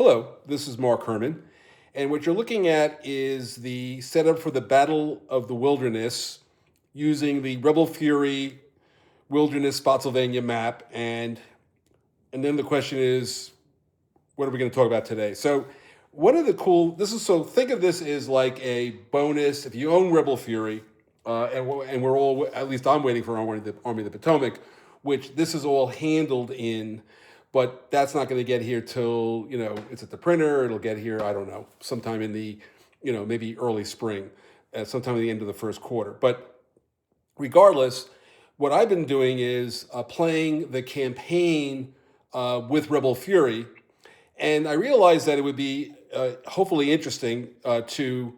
Hello, this is Mark Herman, and what you're looking at is the setup for the Battle of the Wilderness using the Rebel Fury Wilderness Spotsylvania map, and then the question is, what are we going to talk about today? So, one of the think of this as like a bonus if you own Rebel Fury, and we're all, at least I'm waiting for Army of the Potomac, which this is all handled in. But that's not going to get here till, it's at the printer. It'll get here, I don't know, sometime in the, maybe early spring, sometime at the end of the first quarter. But regardless, what I've been doing is playing the campaign with Rebel Fury. And I realized that it would be hopefully interesting to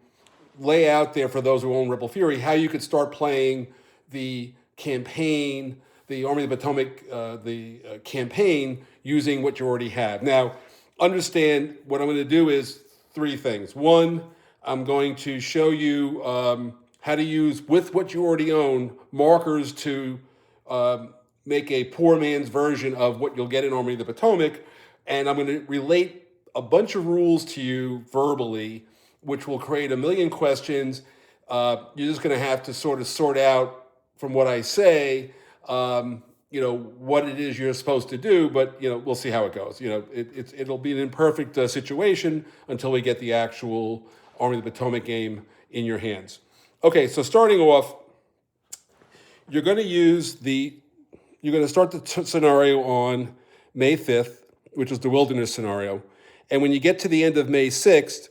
lay out there for those who own Rebel Fury how you could start playing the campaign, the Army of the Potomac, campaign, using what you already have. Now, understand what I'm going to do is three things. One, I'm going to show you how to use, with what you already own, markers to make a poor man's version of what you'll get in Army of the Potomac. And I'm going to relate a bunch of rules to you verbally, which will create a million questions. You're just going to have to sort of sort out from what I say, what it is you're supposed to do, but, we'll see how it goes. It'll be an imperfect situation until we get the actual Army of the Potomac game in your hands. Okay, so starting off, you're going to start the scenario on May 5th, which is the wilderness scenario. And when you get to the end of May 6th,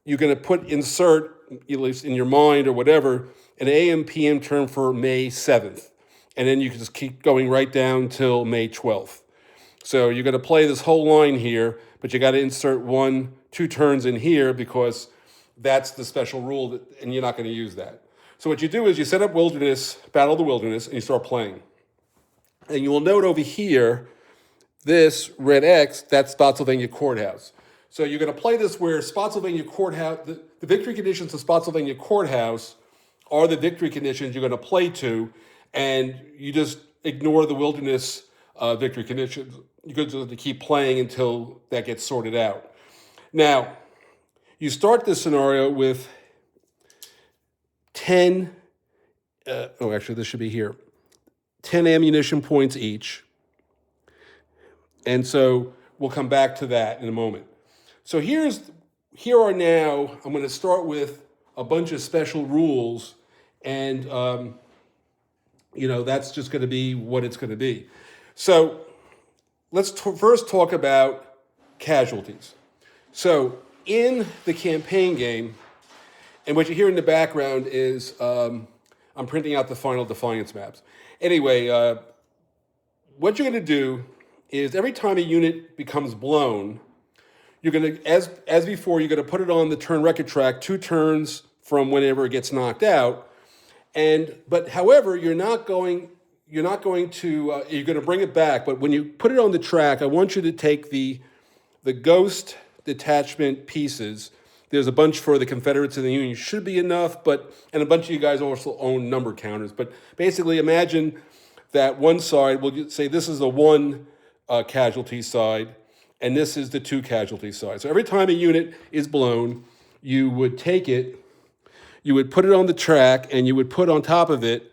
you're going to insert, at least in your mind or whatever, an AM PM term for May 7th. And then you can just keep going right down till May 12th. So you're going to play this whole line here, but you got to insert 1-2 turns in here because that's the special rule, and you're not going to use that. So what you do is you set up Battle of the Wilderness, and you start playing. And you will note over here, this red X, that's Spotsylvania Courthouse. So you're going to play this where Spotsylvania Courthouse, the victory conditions of Spotsylvania Courthouse are the victory conditions you're going to play to, and you just ignore the wilderness victory conditions. You're going to keep playing until that gets sorted out. Now, you start this scenario with 10, this should be here, 10 ammunition points each. And so we'll come back to that in a moment. So here are now, I'm going to start with a bunch of special rules, and that's just going to be what it's going to be. So let's first talk about casualties. So in the campaign game, and what you hear in the background is I'm printing out the final Defiance maps. Anyway, what you're going to do is every time a unit becomes blown, you're going to, as before, you're going to put it on the turn record track 2 turns from whenever it gets knocked out. But however, you're going to bring it back. But when you put it on the track, I want you to take the ghost detachment pieces. There's a bunch for the Confederates and the Union. Should be enough, and a bunch of you guys also own number counters. But basically, imagine that one side, we'll say this is the 1 casualty side, and this is the 2 casualty side. So every time a unit is blown, you would take it, you would put it on the track, and you would put on top of it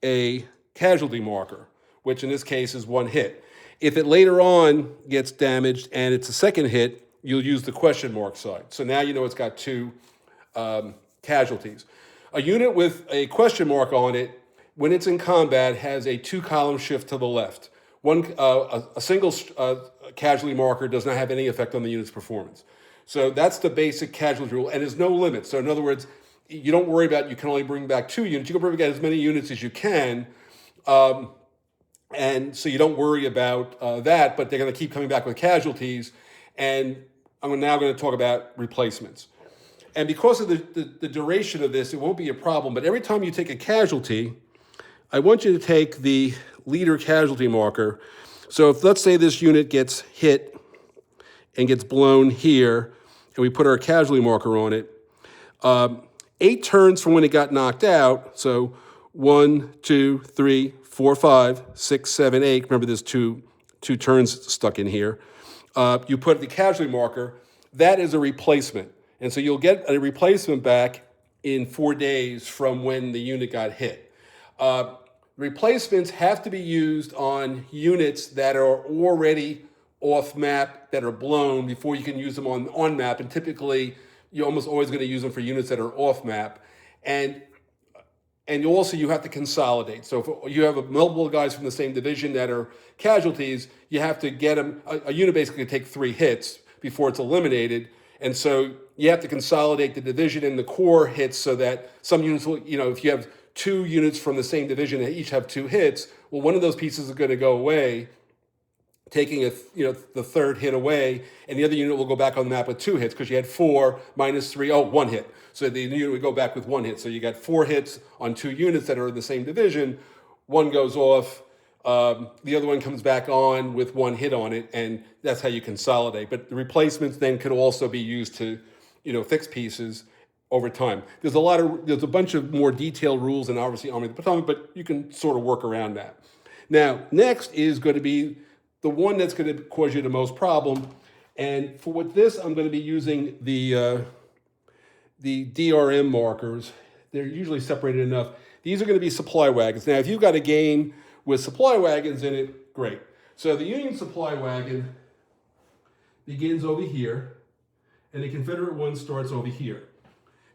a casualty marker, which in this case is 1 hit. If it later on gets damaged and it's a second hit, you'll use the question mark side. So now you know it's got 2 casualties. A unit with a question mark on it, when it's in combat, has a 2-column shift to the left. A single casualty marker does not have any effect on the unit's performance. So that's the basic casualty rule, and there's no limit. So in other words, you don't worry about you can only bring back 2 units. You can bring back as many units as you can, and so you don't worry about that, but they're going to keep coming back with casualties, and I'm now going to talk about replacements. And because of the duration of this, it won't be a problem, but every time you take a casualty, I want you to take the leader casualty marker. So if, let's say, this unit gets hit and gets blown here, and we put our casualty marker on it, 8 turns from when it got knocked out, so 1, 2, 3, 4, 5, 6, 7, 8. Remember, there's two turns stuck in here. you put the casualty marker. That is a replacement. And so you'll get a replacement back in 4 days from when the unit got hit. Replacements have to be used on units that are already off map, that are blown, before you can use them on map. And typically, you're almost always going to use them for units that are off map. And also you have to consolidate. So if you have multiple guys from the same division that are casualties, you have to get them, a unit basically can take 3 hits before it's eliminated. And so you have to consolidate the division and the corps hits so that some units will, if you have 2 units from the same division that each have 2 hits, well, one of those pieces is going to go away, taking the third hit away, and the other unit will go back on the map with 2 hits because you had 4 minus 3, 1 hit. So the unit would go back with 1 hit. So you got 4 hits on 2 units that are in the same division. One goes off, the other one comes back on with 1 hit on it, and that's how you consolidate. But the replacements then could also be used to, fix pieces over time. There's a bunch of more detailed rules in obviously Army of the Potomac, but you can sort of work around that. Now, next is going to be the one that's going to cause you the most problem. And for this, I'm going to be using the DRM markers. They're usually separated enough. These are going to be supply wagons. Now, if you've got a game with supply wagons in it, great. So the Union supply wagon begins over here, and the Confederate one starts over here.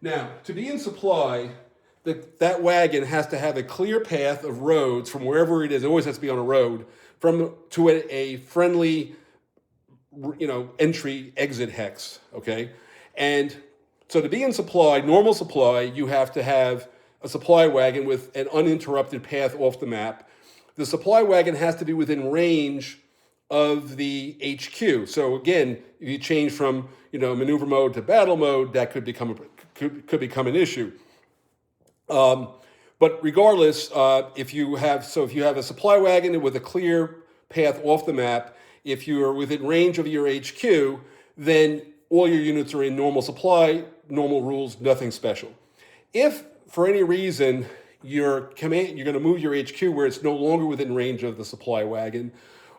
Now, to be in supply, that wagon has to have a clear path of roads from wherever it is. It always has to be on a road to a friendly, entry exit hex. Okay, and so to be in supply, normal supply, you have to have a supply wagon with an uninterrupted path off the map. The supply wagon has to be within range of the HQ. So again, if you change from maneuver mode to battle mode, that could become an issue. But regardless, if you have a supply wagon with a clear path off the map, if you are within range of your HQ, then all your units are in normal supply, normal rules, nothing special. If for any reason you're going to move your HQ where it's no longer within range of the supply wagon,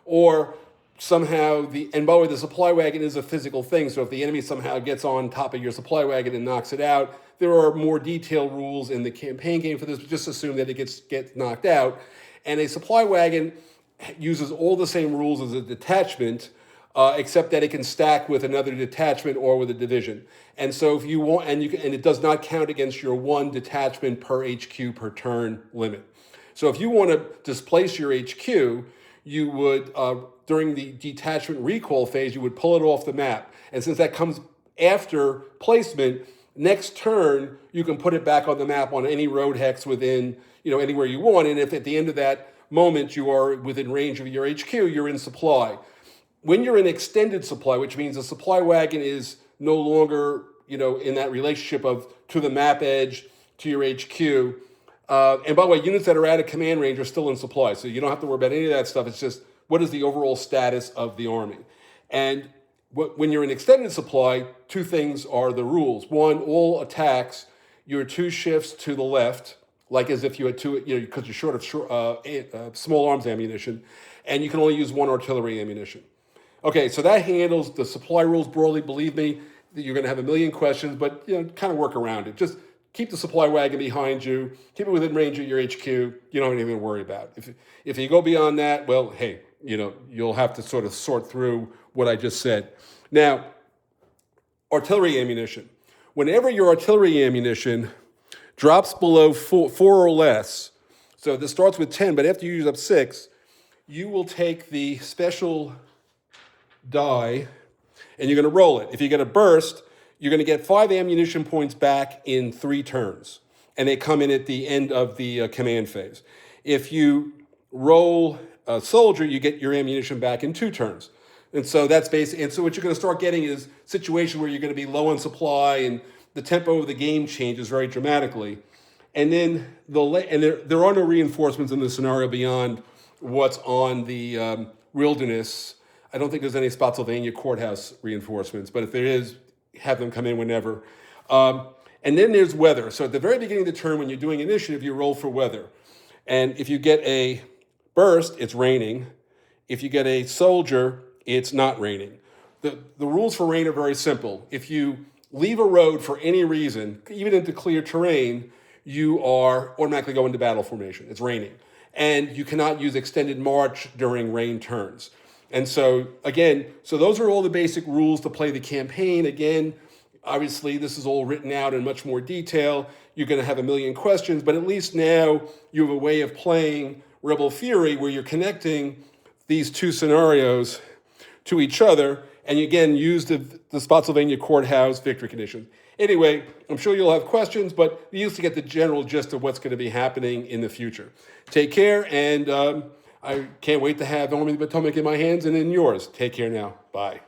or somehow and by the way, the supply wagon is a physical thing, so if the enemy somehow gets on top of your supply wagon and knocks it out, there are more detailed rules in the campaign game for this, but just assume that it gets knocked out. And a supply wagon uses all the same rules as a detachment, except that it can stack with another detachment or with a division. And so if you want, and it does not count against your 1 detachment per HQ per turn limit. So if you want to displace your HQ, you would, during the detachment recall phase, you would pull it off the map. And since that comes after placement, next turn, you can put it back on the map on any road hex within, anywhere you want. And if at the end of that moment you are within range of your HQ, you're in supply. When you're in extended supply, which means the supply wagon is no longer, in that relationship of to the map edge, to your HQ. And by the way, units that are out of command range are still in supply. So you don't have to worry about any of that stuff. It's just, what is the overall status of the Army? And when you're in extended supply, 2 things are the rules. 1, all attacks, your 2 shifts to the left, like as if you had 2, because you're short of small arms ammunition, and you can only use 1 artillery ammunition. Okay, so that handles the supply rules broadly. Believe me, you're going to have a million questions, but kind of work around it. Just keep the supply wagon behind you, keep it within range of your HQ. You don't have anything to worry about. If you go beyond that, well, hey, you'll have to sort of sort through what I just said. Now, artillery ammunition. Whenever your artillery ammunition drops below 4 or less, so this starts with 10, but after you use up 6, you will take the special die and you're going to roll it. If you get a burst, you're going to get 5 ammunition points back in 3 turns, and they come in at the end of the command phase. If you roll a soldier, you get your ammunition back in 2 turns. And so that's basically, and so what you're going to start getting is a situation where you're going to be low on supply and the tempo of the game changes very dramatically. And then there are no reinforcements in this scenario beyond what's on the wilderness. I don't think there's any Spotsylvania courthouse reinforcements, but if there is, have them come in whenever. And then there's weather. So at the very beginning of the turn, when you're doing initiative, you roll for weather. And if you get a burst, it's raining. If you get a soldier, it's not raining. The rules for rain are very simple. If you leave a road for any reason, even into clear terrain, you are automatically going into battle formation. It's raining. And you cannot use extended march during rain turns. And so, again, so those are all the basic rules to play the campaign. Again, obviously, this is all written out in much more detail. You're going to have a million questions, but at least now you have a way of playing Rebel Fury where you're connecting these two scenarios to each other, and you again use the Spotsylvania courthouse victory condition. Anyway, I'm sure you'll have questions, but you used to get the general gist of what's going to be happening in the future. Take care, and I can't wait to have Army of the Potomac in my hands and in yours. Take care now. Bye.